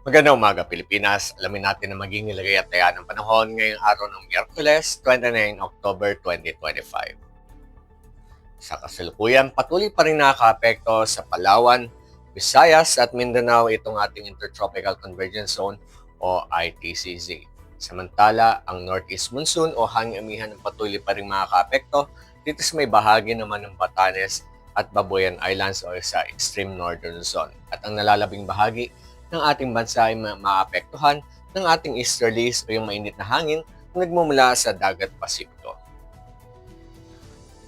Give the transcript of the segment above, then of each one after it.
Magandang umaga, Pilipinas. Alamin natin ang maging nilagay at taya ng panahon ngayong araw ng Miyerkules, 29 October 2025. Sa kasalukuyan, patuloy pa rin nakakaapekto sa Palawan, Visayas at Mindanao itong ating Intertropical Convergence Zone o ITCZ. Samantala, ang Northeast Monsoon o hanging amihan ng patuloy pa rin makakaapekto dito sa may bahagi naman ng Batanes at Babuyan Islands o sa Extreme Northern Zone. At ang nalalabing bahagi ng ating bansa ay maapektuhan ng ating easterlies o yung mainit na hangin na nagmumula sa dagat Pasipiko.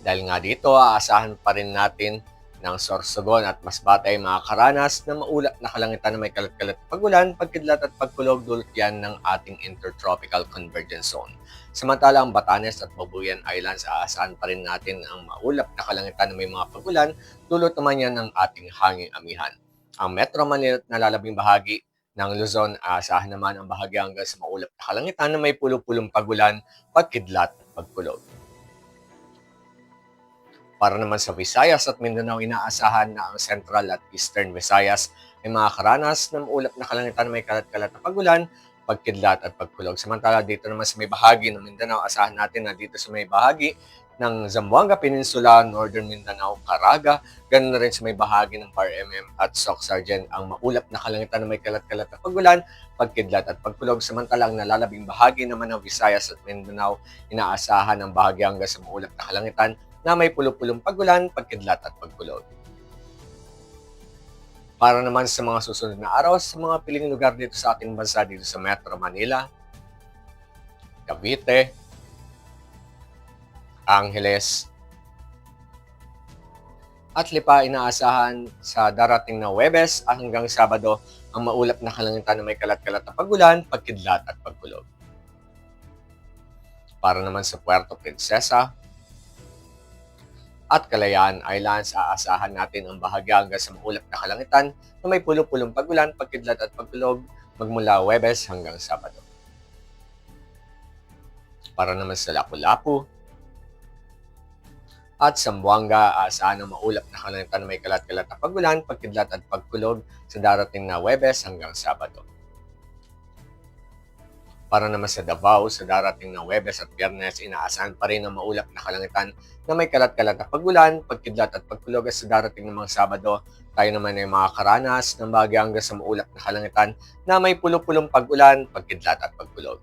Dahil nga dito, aasahan pa rin natin ng sorsogon at masbate ay makakaranas na maulap na kalangitan na may kalat-kalat na pagulan, pagkidlat at pagkulog dulot yan ng ating Intertropical Convergence Zone. Samantala ang Batanes at Babuyan Islands, aasahan pa rin natin ang maulap na kalangitan na may mga pagulan, dulot naman yan ng ating hanging amihan. Ang Metro Manila at nalalabing bahagi ng Luzon, aasahan naman ang bahagi hanggang sa maulap na kalangitan na may pulo-pulong pagulan, pagkidlat at pagkulog. Para naman sa Visayas at Mindanao, inaasahan na ang Central at Eastern Visayas ay makakaranas ng maulap na kalangitan na may kalat-kalat na pagulan, pagkidlat at pagkulog. Samantala dito naman sa may bahagi ng Mindanao, asahan natin na dito sa may bahagi ng Zamboanga Peninsula, Northern Mindanao, Caraga, ganun na rin sa may bahagi ng PAR-MM at Soc Sargent ang maulap na kalangitan na may kalat-kalat na pagulan, pagkidlat at pagkulog. Samantala ang nalalabing bahagi naman ng Visayas at Mindanao, inaasahan ang bahagi hanggang sa maulap na kalangitan na may pulo-pulong pagulan, pagkidlat at pagkulog. Para naman sa mga susunod na araw sa mga piling lugar dito sa ating bansa, dito sa Metro Manila, Cavite, Angeles, at Lipa, inaasahan sa darating na Huwebes at hanggang Sabado ang maulap na kalangitan na may kalat-kalat na pagulan, pagkidlat at pagkulog. Para naman sa Puerto Princesa at Kalayaan Islands, aasahan natin ang bahagya hanggang sa maulap na kalangitan na may pulo-pulong pagulan, pagkidlat at pagkulog magmula Huwebes hanggang Sabado. Para naman sa Lapu-Lapu at Zamboanga, aasahan ang maulap na kalangitan na may kalat-kalat na pagulan, pagkidlat at pagkulog sa darating na Huwebes hanggang Sabado. Para naman sa Davao, sa darating na Huwebes at Biyernes, inaasahan pa rin ang maulap na kalangitan na may kalat-kalat na pagulan, pagkidlat at pagkulog. Sa darating ng mga Sabado, tayo naman ay makakaranas ng bahagya hanggang sa maulap na kalangitan na may pulo-pulong pagulan, pagkidlat at pagkulog.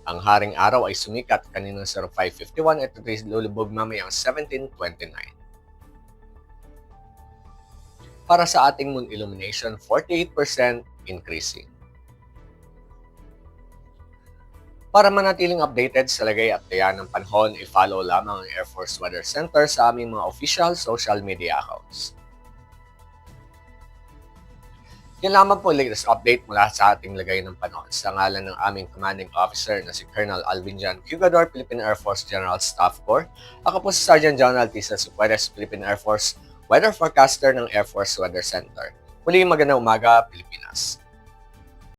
Ang haring araw ay sumikat kaninang 05:51 at lulubog mamayang 17:29. Para sa ating moon illumination, 48% increasing. Para manatiling updated sa lagay at taya ng panahon, i-follow lamang ang Air Force Weather Center sa aming mga official social media accounts. Yan lamang po latest update mula sa ating lagay ng panahon. Sa ngalan ng aming commanding officer na si Colonel Alvin Jan Cugador, Philippine Air Force General Staff Corps, ako po si Sergeant General Tisa Supuedes, Philippine Air Force Weather Forecaster ng Air Force Weather Center. Muli magandang umaga, Pilipinas.